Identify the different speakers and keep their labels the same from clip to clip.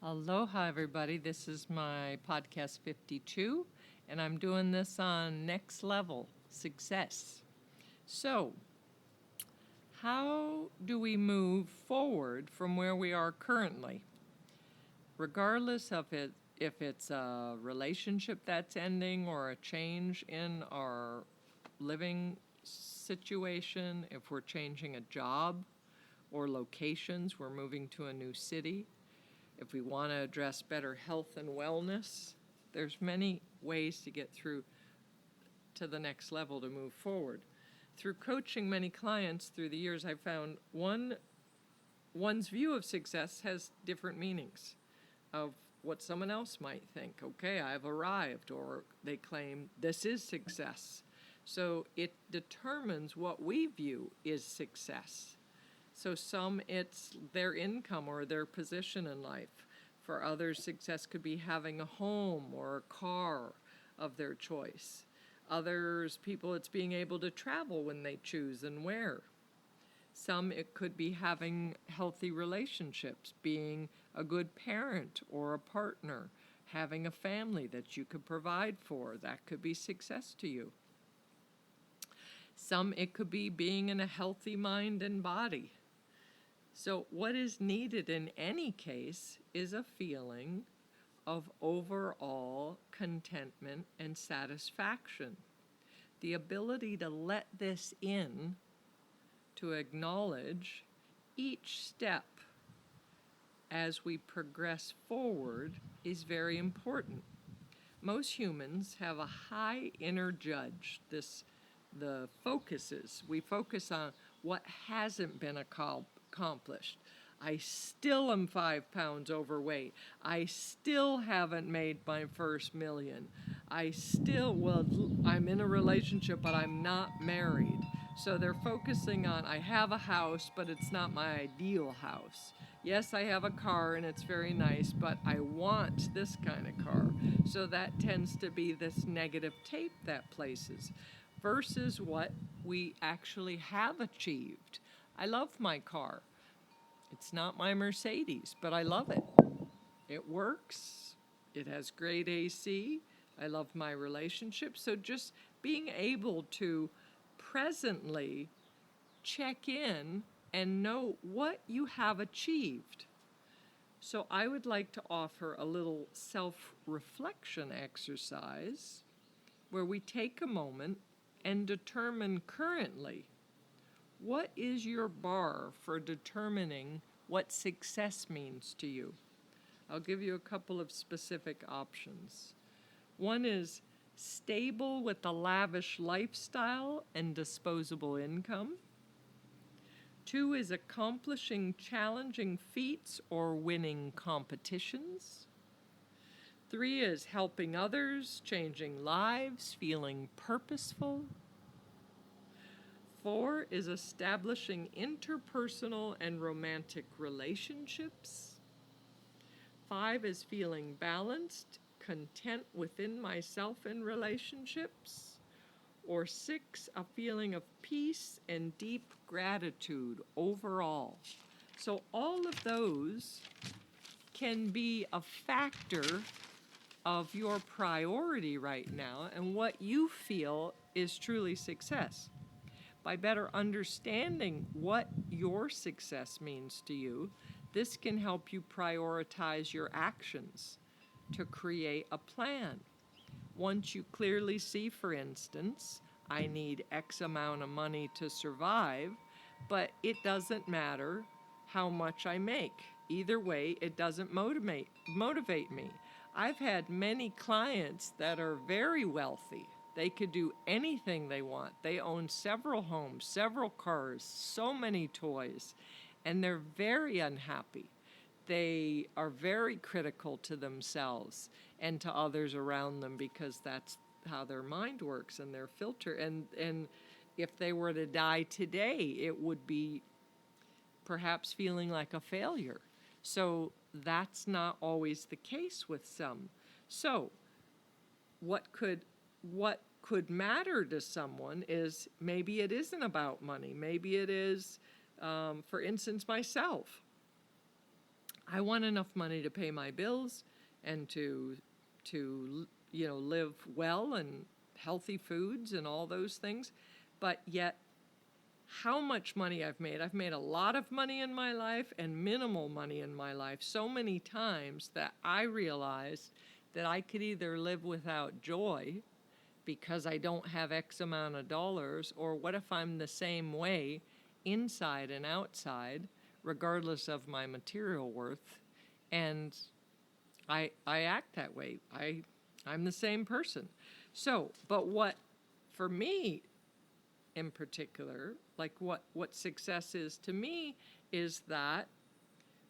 Speaker 1: Aloha, everybody. This is my podcast 52, and I'm doing this on next level success. So, how do we move forward from where we are currently? Regardless of it, if it's a relationship that's ending or a change in our living situation, if we're changing a job or locations, we're moving to a new city. If we want to address better health and wellness, there's many ways to get through to the next level to move forward. Through coaching many clients through the years, I've found one's view of success has different meanings of what someone else might think. Okay, I've arrived, or they claim this is success. So it determines what we view is success. So some, it's their income or their position in life. For others, success could be having a home or a car of their choice. Others people, it's being able to travel when they choose and where. Some, it could be having healthy relationships, being a good parent or a partner, having a family that you could provide for. That could be success to you. Some, it could be being in a healthy mind and body. So what is needed in any case is a feeling of overall contentment and satisfaction. The ability to let this in, to acknowledge each step as we progress forward is very important. Most humans have a high inner judge. The focuses. We focus on what hasn't been accomplished. I still am 5 pounds overweight. I still haven't made my first million. I'm in a relationship, but I'm not married. So they're focusing on, I have a house, but it's not my ideal house. Yes, I have a car and it's very nice, but I want this kind of car. So that tends to be this negative tape that places versus what we actually have achieved. I love my car. It's not my Mercedes, but I love it. It works. It has great AC. I love my relationship. So just being able to presently check in and know what you have achieved. So I would like to offer a little self-reflection exercise where we take a moment and determine currently, what is your bar for determining what success means to you? I'll give you a couple of specific options. One is stable with a lavish lifestyle and disposable income. 2 is accomplishing challenging feats or winning competitions. 3 is helping others, changing lives, feeling purposeful. 4 is establishing interpersonal and romantic relationships. 5 is feeling balanced, content within myself and relationships. Or 6, a feeling of peace and deep gratitude overall. So all of those can be a factor of your priority right now and what you feel is truly success. By better understanding what your success means to you, this can help you prioritize your actions to create a plan. Once you clearly see, for instance, I need X amount of money to survive, but it doesn't matter how much I make. Either way, it doesn't motivate me. I've had many clients that are very wealthy. They could do anything they want. They own several homes, several cars, so many toys, and they're very unhappy. They are very critical to themselves and to others around them because that's how their mind works and their filter. And if they were to die today, it would be perhaps feeling like a failure. So that's not always the case with some. So what could matter to someone is maybe it isn't about money. Maybe it is, for instance, myself. I want enough money to pay my bills and to live well and healthy foods and all those things. But yet, how much money I've made a lot of money in my life and minimal money in my life so many times that I realized that I could either live without joy because I don't have X amount of dollars, or what if I'm the same way inside and outside, regardless of my material worth, and I act that way. I'm the same person. So, but what for me in particular, like what success is to me, is that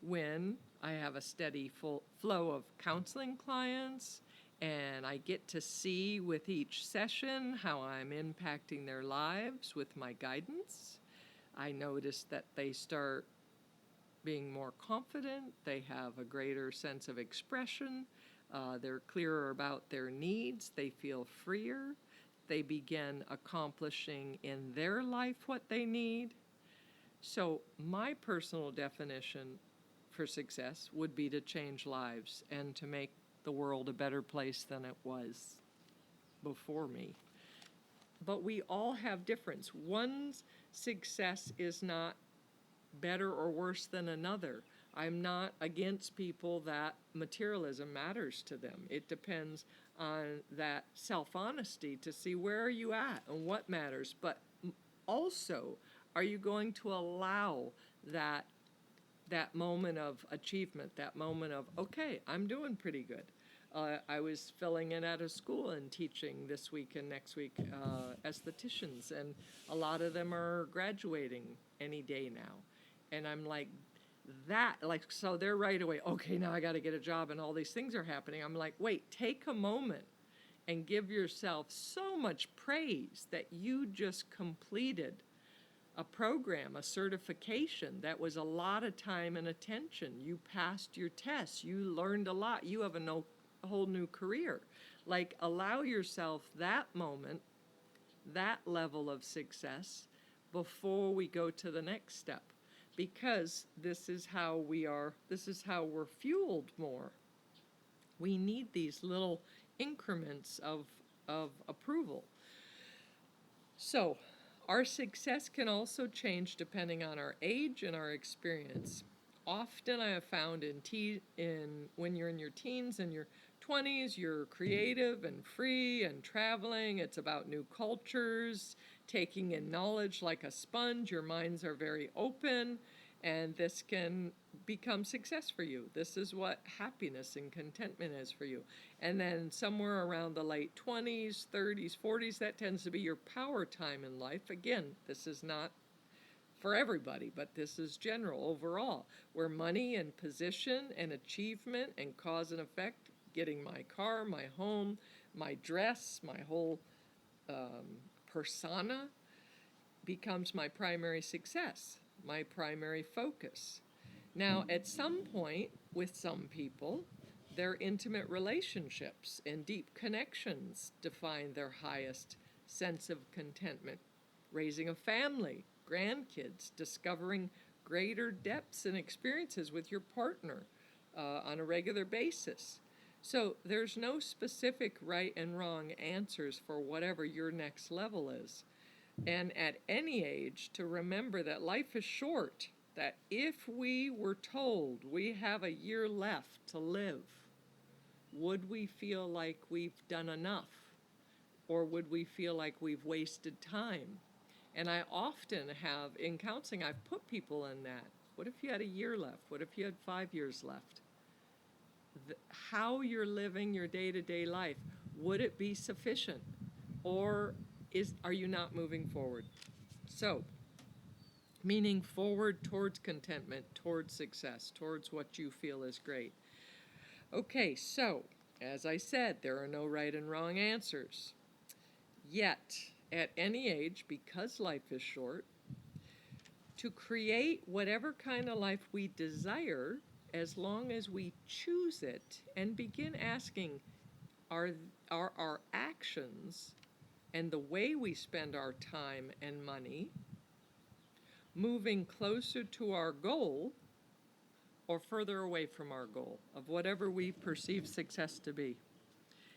Speaker 1: when I have a steady full flow of counseling clients and I get to see with each session how I'm impacting their lives with my guidance, I notice that they start being more confident, they have a greater sense of expression, they're clearer about their needs, they feel freer, they begin accomplishing in their life what they need. So my personal definition for success would be to change lives and to make the world a better place than it was before me. But we all have difference. One's success is not better or worse than another. I'm not against people that materialism matters to them. It depends on that self-honesty to see where are you at and what matters. But also, are you going to allow that moment of achievement, that moment of, okay, I'm doing pretty good. I was filling in at a school and teaching this week and next week estheticians, and a lot of them are graduating any day now. And I'm like, so they're right away, okay, now I got to get a job and all these things are happening. I'm like, wait, take a moment and give yourself so much praise that you just completed a program, a certification that was a lot of time and attention. You passed your tests. You learned a lot. You have a whole new career. Like, allow yourself that moment, that level of success before we go to the next step. Because this is how we're fueled more. We need these little increments of approval. So, our success can also change depending on our age and our experience. Often I have found when you're in your teens and your 20s, you're creative and free and traveling. It's about new cultures, taking in knowledge like a sponge. Your minds are very open, and this can become success for you. This is what happiness and contentment is for you. And then somewhere around the late 20s, 30s, 40s, that tends to be your power time in life. Again, this is not for everybody, but this is general overall, where money and position and achievement and cause and effect, getting my car, my home, my dress, my whole persona becomes my primary success, my primary focus. Now, at some point, with some people, their intimate relationships and deep connections define their highest sense of contentment. Raising a family, grandkids, discovering greater depths and experiences with your partner on a regular basis. So there's no specific right and wrong answers for whatever your next level is. And at any age, to remember that life is short, that if we were told we have a year left to live, would we feel like we've done enough? Or would we feel like we've wasted time? And I often have, in counseling, I've put people in that. What if you had a year left? What if you had 5 years left? How you're living your day-to-day life, would it be sufficient? Or are you not moving forward? So, meaning forward towards contentment, towards success, towards what you feel is great. Okay, so, as I said, there are no right and wrong answers. Yet, at any age, because life is short, to create whatever kind of life we desire, as long as we choose it and begin asking, are our actions and the way we spend our time and money moving closer to our goal, or further away from our goal of whatever we perceive success to be.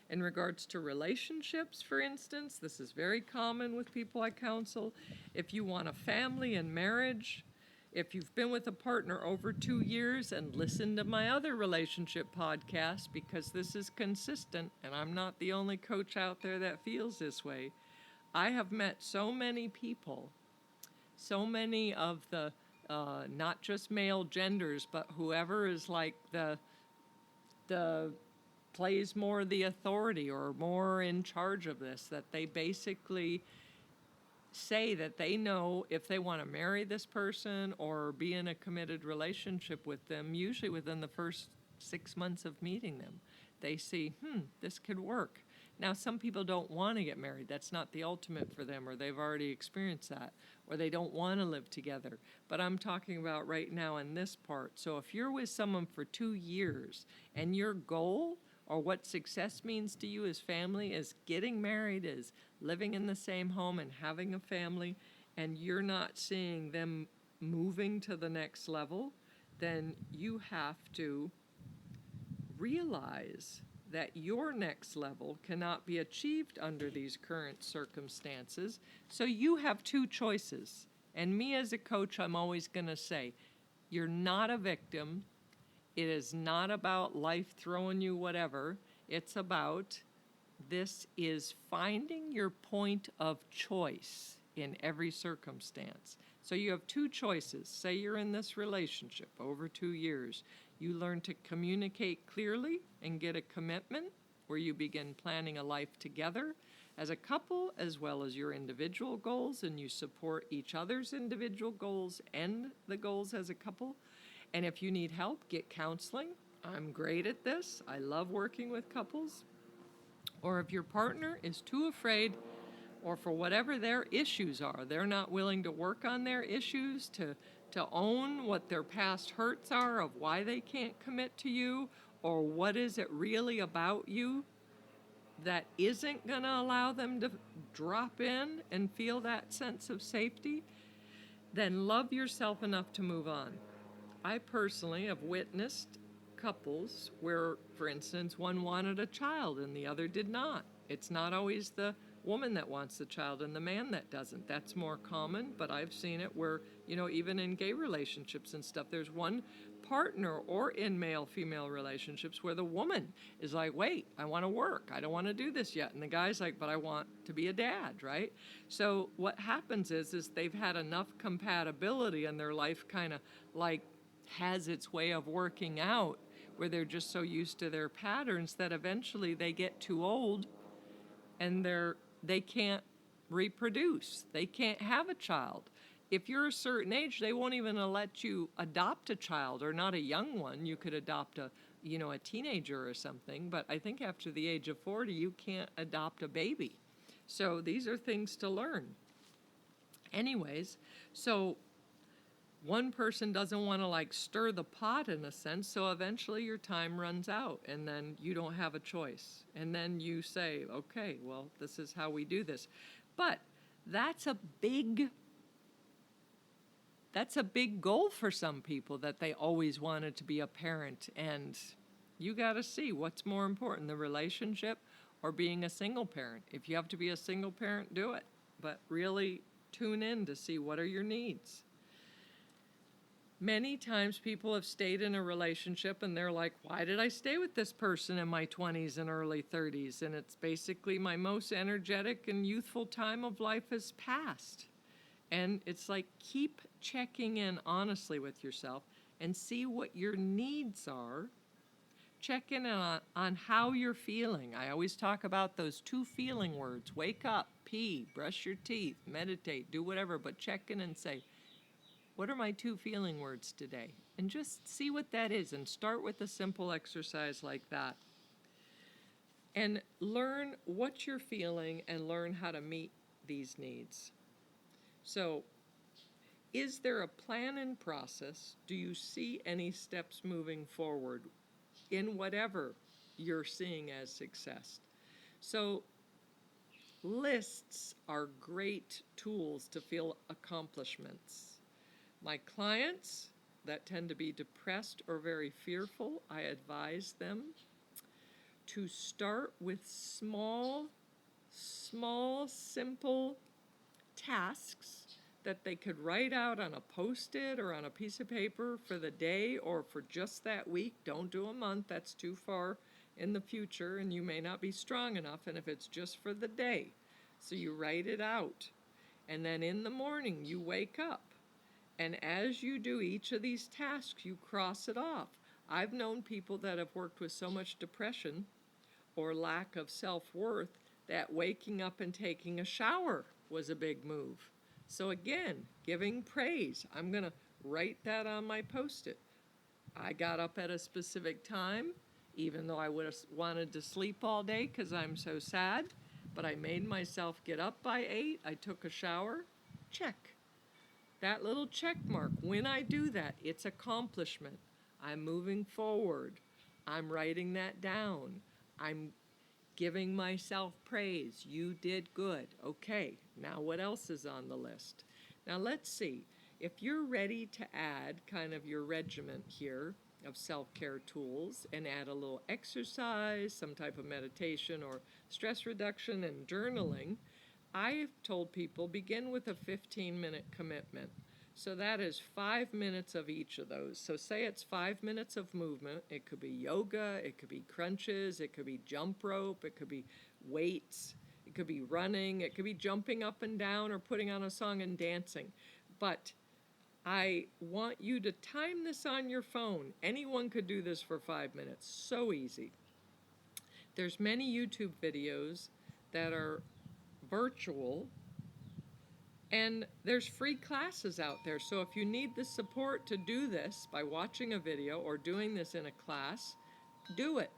Speaker 1: In regards to relationships, for instance, this is very common with people I counsel. If you want a family and marriage, if you've been with a partner over 2 years, and listen to my other relationship podcast, because this is consistent and I'm not the only coach out there that feels this way. I have met so many people, so many of the not just male genders, but whoever is like the plays more the authority or more in charge of this, that they basically say that they know if they want to marry this person or be in a committed relationship with them, usually within the first 6 months of meeting them. They see, this could work. Now, some people don't want to get married. That's not the ultimate for them, or they've already experienced that, or they don't want to live together. But I'm talking about right now in this part. So if you're with someone for 2 years and your goal or what success means to you as family is getting married, is living in the same home and having a family, and you're not seeing them moving to the next level, then you have to realize that your next level cannot be achieved under these current circumstances. So you have 2 choices. And me as a coach, I'm always going to say, you're not a victim. It is not about life throwing you whatever. It's about, this is finding your point of choice in every circumstance. So you have 2 choices. Say you're in this relationship over 2 years. You learn to communicate clearly and get a commitment where you begin planning a life together as a couple, as well as your individual goals, and you support each other's individual goals and the goals as a couple. And if you need help, get counseling. I'm great at this. I love working with couples. Or if your partner is too afraid, or for whatever their issues are, they're not willing to work on their issues, to own what their past hurts are of why they can't commit to you, or what is it really about you that isn't going to allow them to drop in and feel that sense of safety, then love yourself enough to move on. I personally have witnessed couples where, for instance, one wanted a child and the other did not. It's not always the woman that wants the child and the man that doesn't. That's more common, but I've seen it where, even in gay relationships and stuff, there's one partner, or in male-female relationships, where the woman is like, wait, I want to work. I don't want to do this yet. And the guy's like, but I want to be a dad, right? So what happens is they've had enough compatibility and their life kind of like has its way of working out, where they're just so used to their patterns that eventually they get too old and they can't reproduce. They can't have a child. If you're a certain age, they won't even let you adopt a child, or not a young one. You could adopt a teenager or something, but I think after the age of 40, you can't adopt a baby. So these are things to learn. Anyways, so one person doesn't want to stir the pot in a sense, so eventually your time runs out and then you don't have a choice. And then you say, okay, well, this is how we do this. But that's a big goal for some people, that they always wanted to be a parent. And you got to see what's more important, the relationship or being a single parent. If you have to be a single parent, do it. But really tune in to see what are your needs. Many times people have stayed in a relationship and they're like, why did I stay with this person in my 20s and early 30s? And it's basically my most energetic and youthful time of life has passed. And it's like, keep checking in honestly with yourself and see what your needs are. Check in on how you're feeling. I always talk about those 2 feeling words: wake up, pee, brush your teeth, meditate, do whatever, but check in and say, what are my 2 feeling words today? And just see what that is, and start with a simple exercise like that. And learn what you're feeling and learn how to meet these needs. So, is there a plan and process? Do you see any steps moving forward in whatever you're seeing as success? So, lists are great tools to feel accomplishments. My clients that tend to be depressed or very fearful, I advise them to start with small, simple tasks that they could write out on a Post-it or on a piece of paper for the day or for just that week. Don't do a month, that's too far in the future and you may not be strong enough. And if it's just for the day, so you write it out. And then in the morning you wake up. And as you do each of these tasks, you cross it off. I've known people that have worked with so much depression or lack of self-worth that waking up and taking a shower was a big move. So again, giving praise. I'm going to write that on my Post-it. I got up at a specific time, even though I would have wanted to sleep all day because I'm so sad. But I made myself get up by 8. I took a shower. Check. That little check mark, when I do that, it's accomplishment. I'm moving forward. I'm writing that down. I'm giving myself praise. You did good. Okay, now what else is on the list? Now let's see. If you're ready to add kind of your regiment here of self-care tools and add a little exercise, some type of meditation or stress reduction and journaling, I've told people begin with a 15-minute commitment. So that is 5 minutes of each of those. So say it's 5 minutes of movement. It could be yoga, it could be crunches, it could be jump rope, it could be weights, it could be running, it could be jumping up and down or putting on a song and dancing. But I want you to time this on your phone. Anyone could do this for 5 minutes. So easy. There's many YouTube videos that are virtual, and there's free classes out there. So if you need the support to do this by watching a video or doing this in a class, do it.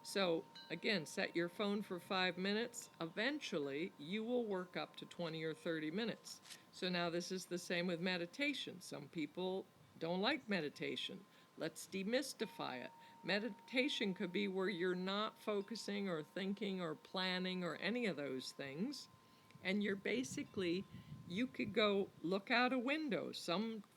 Speaker 1: So again, set your phone for 5 minutes. Eventually, you will work up to 20 or 30 minutes. So now this is the same with meditation. Some people don't like meditation. Let's demystify it. Meditation could be where you're not focusing or thinking or planning or any of those things. And you're basically, you could go look out a window,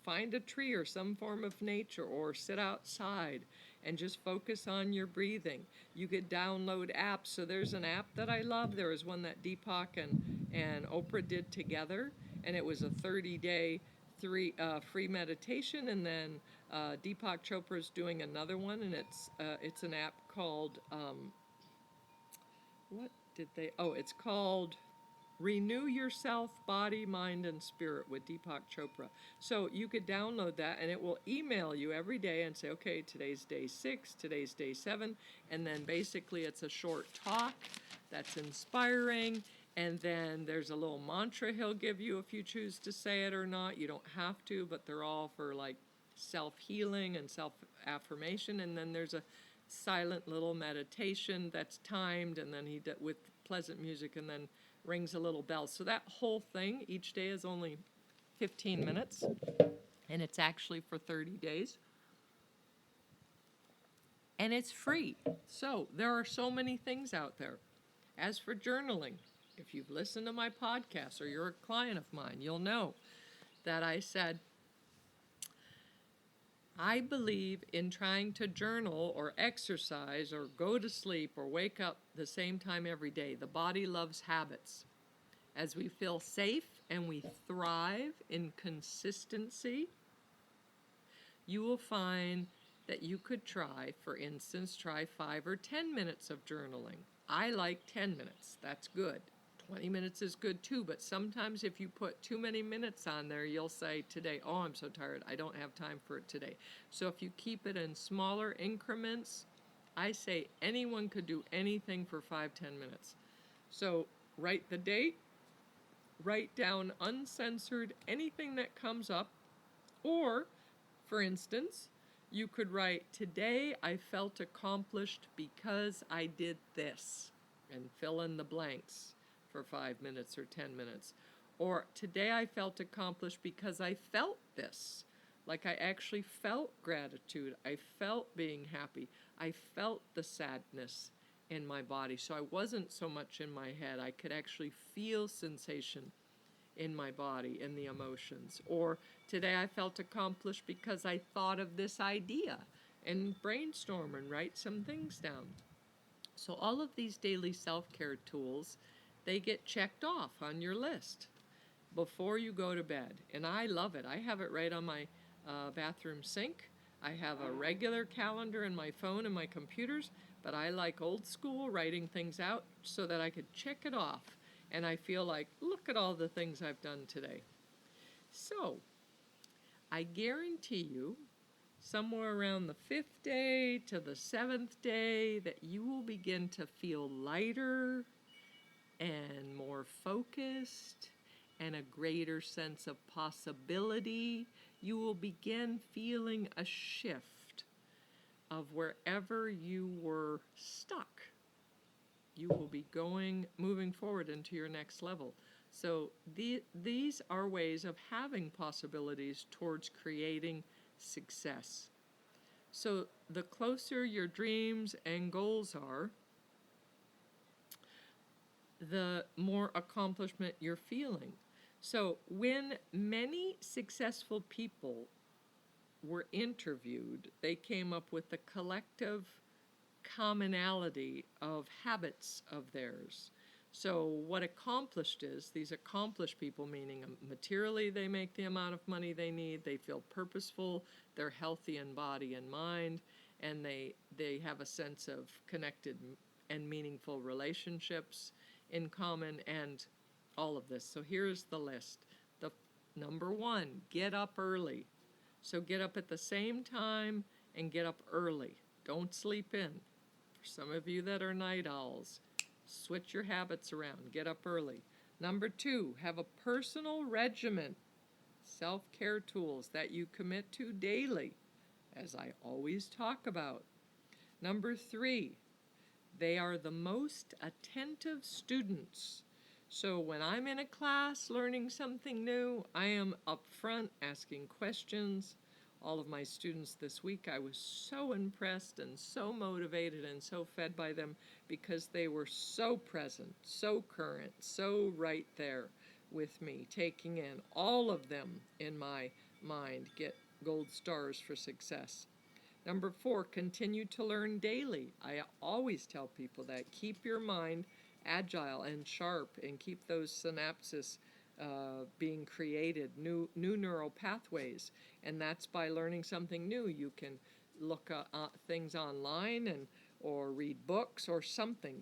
Speaker 1: find a tree or some form of nature, or sit outside and just focus on your breathing. You could download apps. So there's an app that I love. There was one that Deepak and Oprah did together, and it was a 30-day free meditation. And then Deepak Chopra's doing another one, and it's an app called it's called Renew Yourself, Body, Mind, and Spirit with Deepak Chopra. So you could download that, and it will email you every day and say, okay, today's day 6, today's day 7, and then basically it's a short talk that's inspiring, and then there's a little mantra he'll give you if you choose to say it or not. You don't have to, but they're all for like self-healing and self-affirmation, and then there's a silent little meditation that's timed, and then with pleasant music, and then rings a little bell. So that whole thing each day is only 15 minutes, and it's actually for 30 days. And it's free. So there are so many things out there. As for journaling, if you've listened to my podcast or you're a client of mine, you'll know that I said, I believe in trying to journal or exercise or go to sleep or wake up the same time every day. The body loves habits. As we feel safe and we thrive in consistency, you will find that you could try, for instance, 5 or 10 minutes of journaling. I like 10 minutes. That's good. 20 minutes is good too, but sometimes if you put too many minutes on there, you'll say today, oh, I'm so tired, I don't have time for it today. So if you keep it in smaller increments, I say anyone could do anything for 5-10 minutes. So write the date, write down uncensored anything that comes up, or, for instance, you could write, today I felt accomplished because I did this, and fill in the blanks for 5 minutes or 10 minutes. Or today I felt accomplished because I felt this. Like I actually felt gratitude. I felt being happy. I felt the sadness in my body. So I wasn't so much in my head. I could actually feel sensation in my body, in the emotions. Or today I felt accomplished because I thought of this idea and brainstorm and write some things down. So all of these daily self-care tools, they get checked off on your list before you go to bed. And I love it. I have it right on my bathroom sink. I have a regular calendar in my phone and my computers, but I like old school, writing things out so that I could check it off. And I feel like, look at all the things I've done today. So I guarantee you, somewhere around the 5th day to the 7th day, that you will begin to feel lighter and more focused and a greater sense of possibility. You will begin feeling a shift of wherever you were stuck. You will be moving forward into your next level. So these are ways of having possibilities towards creating success. So the closer your dreams and goals are, the more accomplishment you're feeling. So when many successful people were interviewed, they came up with a collective commonality of habits of theirs. So what accomplished is, these accomplished people, meaning materially they make the amount of money they need, they feel purposeful, they're healthy in body and mind, and they have a sense of connected and meaningful relationships in common, and all of this. So here's the list. The number 1, get up early. So get up at the same time and get up early. Don't sleep in. For some of you that are night owls, switch your habits around. Get up early. Number 2, have a personal regimen, self-care tools that you commit to daily, as I always talk about. Number 3, they are the most attentive students. So when I'm in a class learning something new, I am up front asking questions. All of my students this week, I was so impressed and so motivated and so fed by them because they were so present, so current, so right there with me, taking in all of them in my mind, get gold stars for success. Number 4, continue to learn daily. I always tell people that. Keep your mind agile and sharp and keep those synapses being created, new neural pathways. And that's by learning something new. You can look things online or read books or something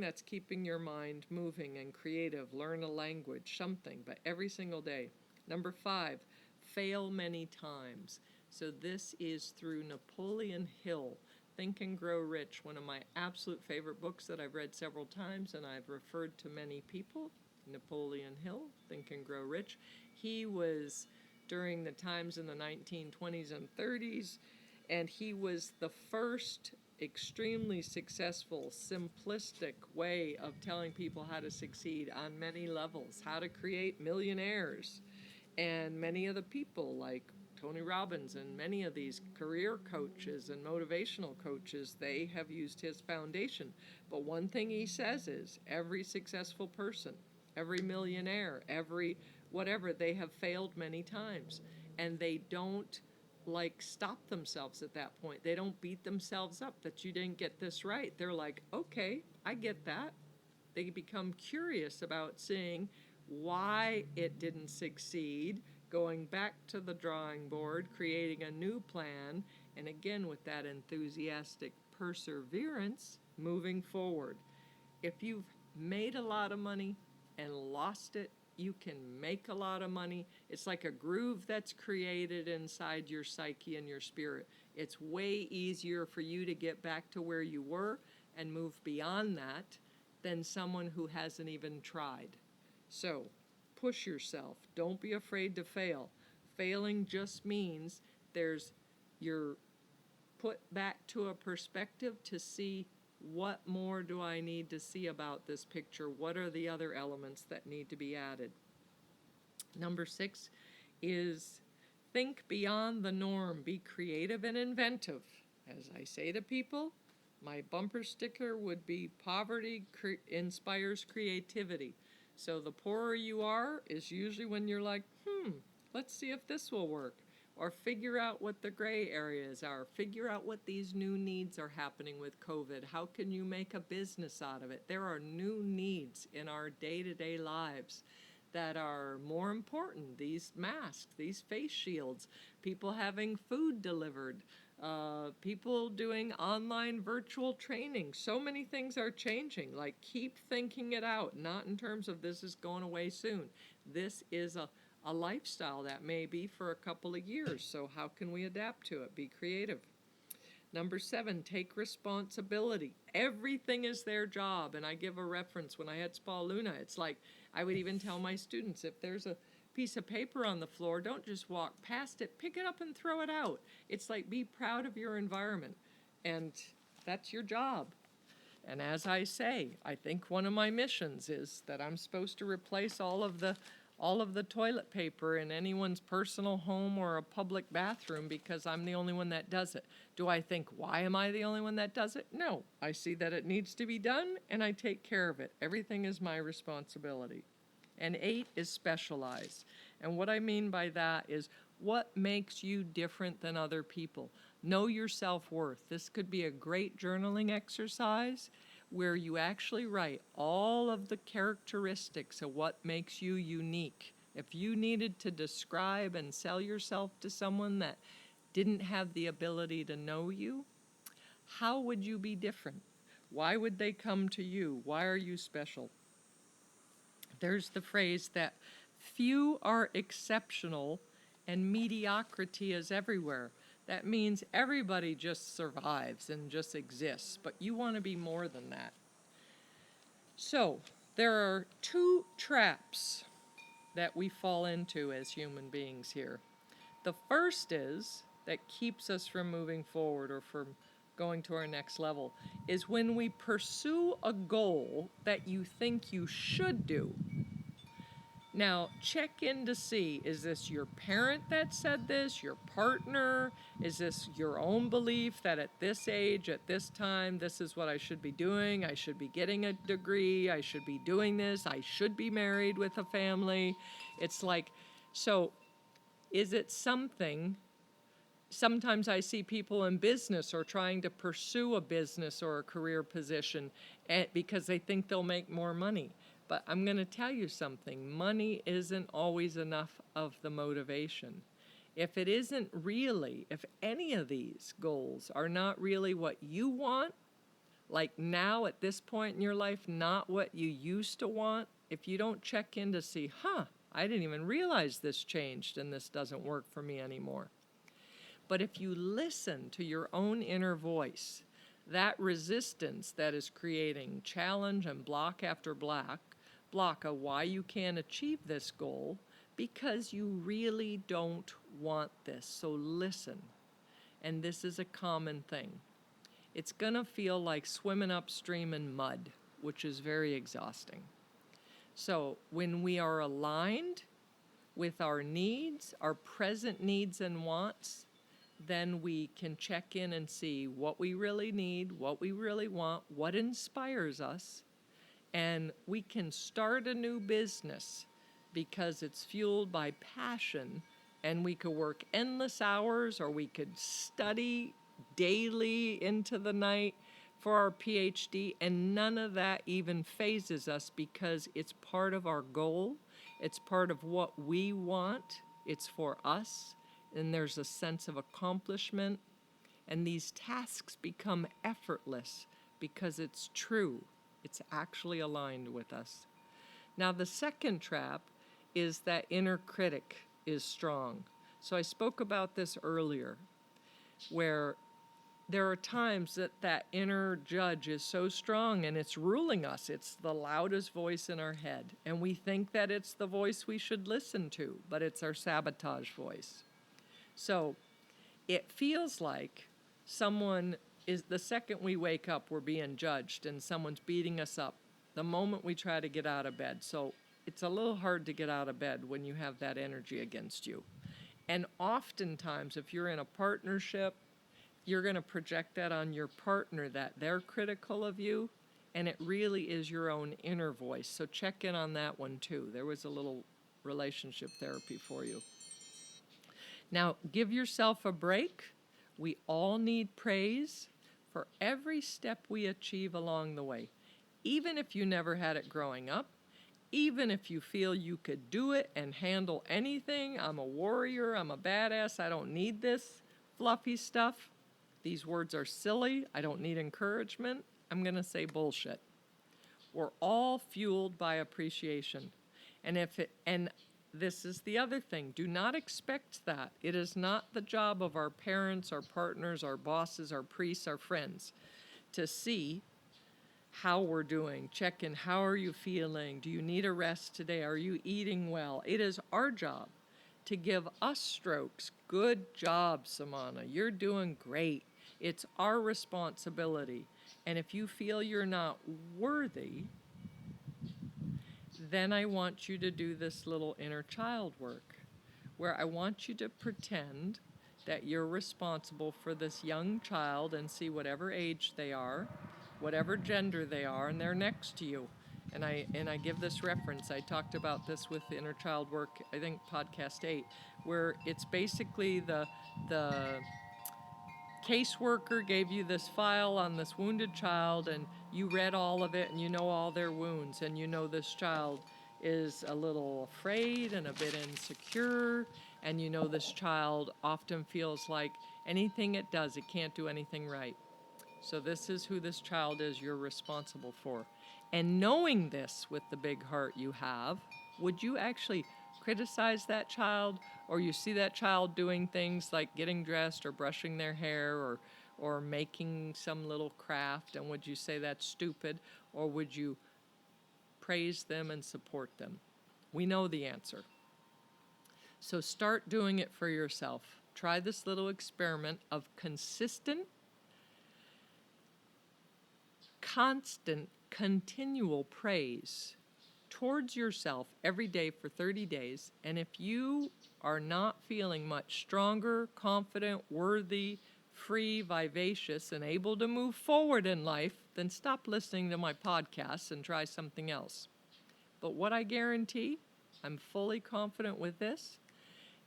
Speaker 1: that's keeping your mind moving and creative. Learn a language, something, but every single day. Number 5, fail many times. So this is through Napoleon Hill, Think and Grow Rich, one of my absolute favorite books that I've read several times and I've referred to many people. Napoleon Hill, Think and Grow Rich. He was during the times in the 1920s and 30s, and he was the first extremely successful, simplistic way of telling people how to succeed on many levels, how to create millionaires. And many of the people like Tony Robbins and many of these career coaches and motivational coaches, they have used his foundation. But one thing he says is every successful person, every millionaire, every whatever, they have failed many times. And they don't stop themselves at that point. They don't beat themselves up that you didn't get this right. They're like, okay, I get that. They become curious about seeing why it didn't succeed, going back to the drawing board, creating a new plan, and again with that enthusiastic perseverance, moving forward. If you've made a lot of money and lost it, you can make a lot of money. It's like a groove that's created inside your psyche and your spirit. It's way easier for you to get back to where you were and move beyond that than someone who hasn't even tried. So, push yourself. Don't be afraid to fail. Failing just means you're put back to a perspective to see what more do I need to see about this picture? What are the other elements that need to be added? Number 6 is think beyond the norm. Be creative and inventive. As I say to people, my bumper sticker would be poverty inspires creativity. So the poorer you are is usually when you're like, let's see if this will work. Or figure out what the gray areas are. Figure out what these new needs are happening with COVID. How can you make a business out of it? There are new needs in our day-to-day lives that are more important. These masks, these face shields, people having food delivered, people doing online virtual training. So many things are changing. Like, keep thinking it out, not in terms of this is going away soon. This is a lifestyle that may be for a couple of years. So how can we adapt to it? Be creative. Number 7, take responsibility. Everything is their job. And I give a reference. When I had Spa Luna, it's like I would even tell my students, if there's a piece of paper on the floor, don't just walk past it. Pick it up and throw it out. It's like, be proud of your environment. And that's your job. And as I say, I think one of my missions is that I'm supposed to replace all of the toilet paper in anyone's personal home or a public bathroom because I'm the only one that does it. Do I think, why am I the only one that does it? No. I see that it needs to be done, and I take care of it. Everything is my responsibility. And 8 is specialize. And what I mean by that is, what makes you different than other people? Know your self-worth. This could be a great journaling exercise where you actually write all of the characteristics of what makes you unique. If you needed to describe and sell yourself to someone that didn't have the ability to know you, how would you be different? Why would they come to you? Why are you special? There's the phrase that few are exceptional and mediocrity is everywhere. That means everybody just survives and just exists, but you want to be more than that. So, there are 2 traps that we fall into as human beings here. The first is, that keeps us from moving forward or from going to our next level, is when we pursue a goal that you think you should do. Now, check in to see, is this your parent that said this, your partner? Is this your own belief that at this age, at this time, this is what I should be doing? I should be getting a degree. I should be doing this. I should be married with a family. It's like, so is it something? Sometimes I see people in business or trying to pursue a business or a career position because they think they'll make more money. But I'm going to tell you something. Money isn't always enough of the motivation. If it isn't really, if any of these goals are not really what you want, like now at this point in your life, not what you used to want, if you don't check in to see, I didn't even realize this changed and this doesn't work for me anymore. But if you listen to your own inner voice, that resistance that is creating challenge and block after block of why you can't achieve this goal, because you really don't want this. So listen. And this is a common thing. It's going to feel like swimming upstream in mud, which is very exhausting. So when we are aligned with our needs, our present needs and wants, then we can check in and see what we really need, what we really want, what inspires us, and we can start a new business because it's fueled by passion, and we could work endless hours, or we could study daily into the night for our PhD, and none of that even phases us because it's part of our goal, it's part of what we want, it's for us, and there's a sense of accomplishment, and these tasks become effortless because it's true. It's actually aligned with us. Now, the second trap is that inner critic is strong. So I spoke about this earlier, where there are times that inner judge is so strong and it's ruling us. It's the loudest voice in our head. And we think that it's the voice we should listen to, but it's our sabotage voice. So it feels like someone is, the second we wake up, we're being judged and someone's beating us up the moment we try to get out of bed. So it's a little hard to get out of bed when you have that energy against you. And oftentimes, if you're in a partnership, you're going to project that on your partner, that they're critical of you. And it really is your own inner voice. So check in on that one too. There was a little relationship therapy for you. Now, give yourself a break. We all need praise for every step we achieve along the way. Even if you never had it growing up, even if you feel you could do it and handle anything, I'm a warrior, I'm a badass, I don't need this fluffy stuff. These words are silly, I don't need encouragement. I'm going to say bullshit. We're all fueled by appreciation. And this is the other thing. Do not expect that. It is not the job of our parents, our partners, our bosses, our priests, our friends to see how we're doing. Check in. How are you feeling? Do you need a rest today? Are you eating well? It is our job to give us strokes. Good job, Samana. You're doing great. It's our responsibility. And if you feel you're not worthy, then I want you to do this little inner child work where I want you to pretend that you're responsible for this young child and see whatever age they are, whatever gender they are, and they're next to you. And I give this reference. I talked about this with inner child work, I think podcast 8, where it's basically the caseworker gave you this file on this wounded child, and you read all of it, and you know all their wounds, and you know this child is a little afraid and a bit insecure, and you know this child often feels like anything it does, it can't do anything right. So this is who this child is you're responsible for. And knowing this with the big heart you have, would you actually criticize that child, or you see that child doing things like getting dressed or brushing their hair or making some little craft, and would you say that's stupid, or would you praise them and support them? We know the answer. So start doing it for yourself. Try this little experiment of consistent, constant, continual praise towards yourself every day for 30 days. And if you are not feeling much stronger, confident, worthy, free, vivacious, and able to move forward in life, then stop listening to my podcasts and try something else. But what I guarantee, I'm fully confident with this,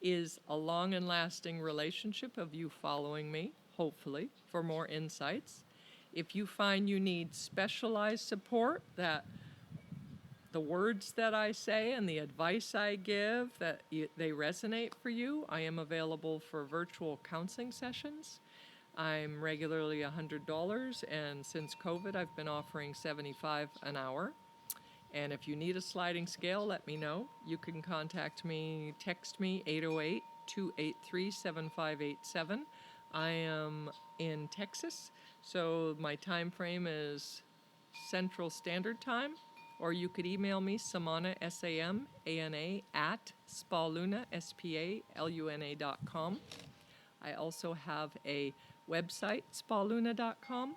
Speaker 1: is a long and lasting relationship of you following me, hopefully, for more insights. If you find you need specialized support, that the words that I say and the advice I give, that they resonate for you, I am available for virtual counseling sessions. I'm regularly $100, and since COVID, I've been offering $75 an hour. And if you need a sliding scale, let me know. You can contact me, text me, 808-283-7587. I am in Texas, so my time frame is Central Standard Time. Or you could email me, Samana, S-A-M-A-N-A, at spaluna, S-P-A-L-U-N-A.com. I also have a website, spaluna.com.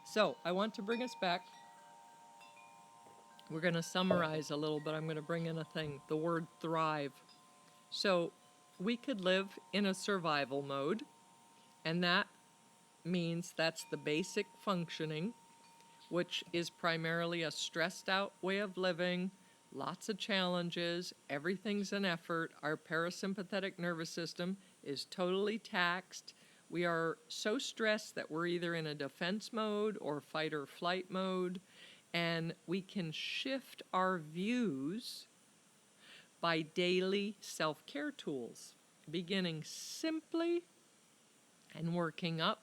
Speaker 1: So I want to bring us back. We're going to summarize a little, but I'm going to bring in a thing, the word thrive. So we could live in a survival mode, and that means that's the basic functioning, which is primarily a stressed out way of living, lots of challenges, everything's an effort. Our parasympathetic nervous system is totally taxed. We are so stressed that we're either in a defense mode or fight or flight mode, and we can shift our views by daily self-care tools, beginning simply and working up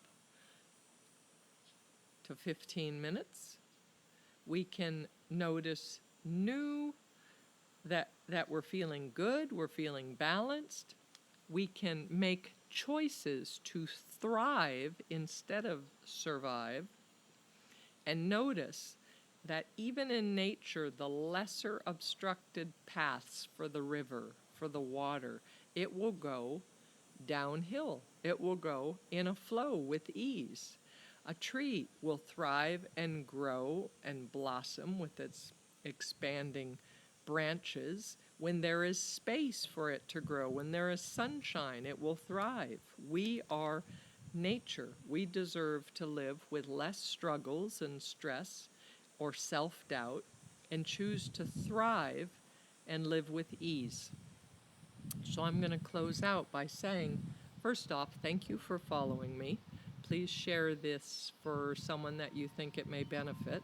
Speaker 1: to 15 minutes. We can notice that we're feeling good, we're feeling balanced. We can make choices to thrive instead of survive. And notice that even in nature, the lesser obstructed paths for the river, for the water, it will go downhill. It will go in a flow with ease. A tree will thrive and grow and blossom with its expanding branches when there is space for it to grow. When there is sunshine, it will thrive. We are nature. We deserve to live with less struggles and stress or self-doubt and choose to thrive and live with ease. So I'm going to close out by saying, first off, thank you for following me. Please share this for someone that you think it may benefit.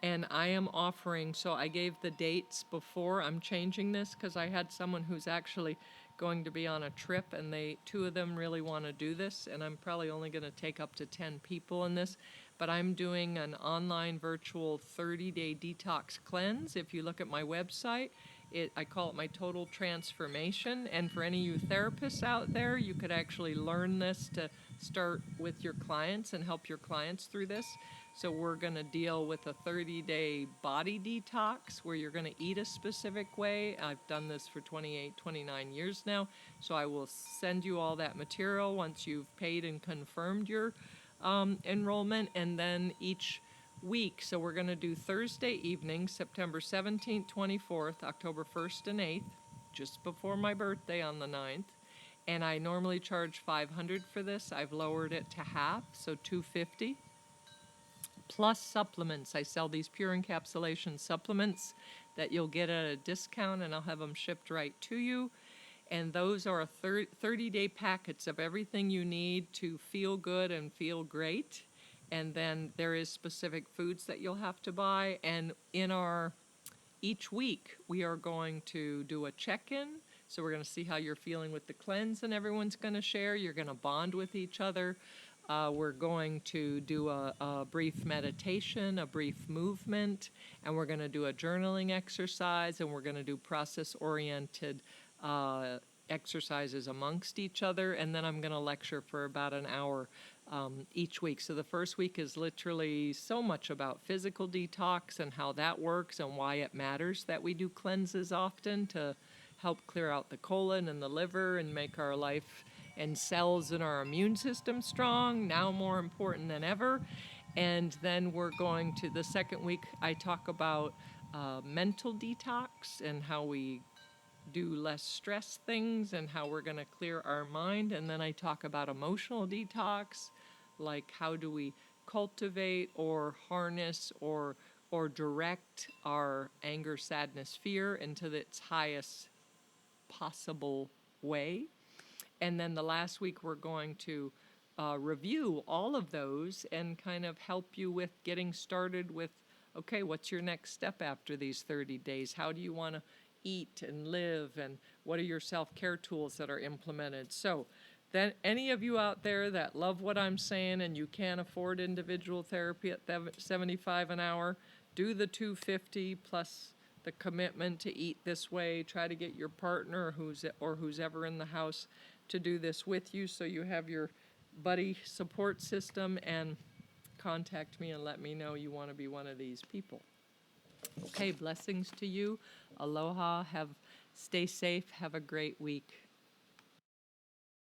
Speaker 1: And I am offering, so I gave the dates before. I'm changing this because I had someone who's actually going to be on a trip, and two of them really want to do this, and I'm probably only going to take up to 10 people in this. But I'm doing an online virtual 30-day detox cleanse. If you look at my website, I call it my total transformation. And for any of you therapists out there, you could actually learn this to start with your clients and help your clients through this. So we're going to deal with a 30-day body detox where you're going to eat a specific way. I've done this for 28, 29 years now. So I will send you all that material once you've paid and confirmed your enrollment. And then each week, so we're going to do Thursday evening, September 17th, 24th, October 1st and 8th, just before my birthday on the 9th. And I normally charge $500 for this. I've lowered it to half, so $250. Plus supplements. I sell these pure encapsulation supplements that you'll get at a discount, and I'll have them shipped right to you. And those are 30-day packets of everything you need to feel good and feel great. And then there is specific foods that you'll have to buy. And each week, we are going to do a check-in. So we're going to see how you're feeling with the cleanse, and everyone's going to share. You're going to bond with each other. We're going to do a brief meditation, a brief movement, and we're going to do a journaling exercise, and we're going to do process-oriented exercises amongst each other, and then I'm going to lecture for about an hour each week. So the first week is literally so much about physical detox and how that works and why it matters that we do cleanses often to help clear out the colon and the liver and make our life and cells in our immune system strong, now more important than ever. And then we're going to, the second week, I talk about mental detox and how we do less stress things and how we're going to clear our mind. And then I talk about emotional detox, like how do we cultivate or harness or direct our anger, sadness, fear into its highest possible way. And then the last week we're going to review all of those and kind of help you with getting started with, okay, what's your next step after these 30 days? How do you want to eat and live, and what are your self-care tools that are implemented? So then any of you out there that love what I'm saying and you can't afford individual therapy at $75 an hour, do the $250 plus the commitment to eat this way. Try to get your partner who's ever in the house to do this with you, so you have your buddy support system, and contact me and let me know you want to be one of these people. Okay, blessings to you. Aloha. Stay safe. Have a great week.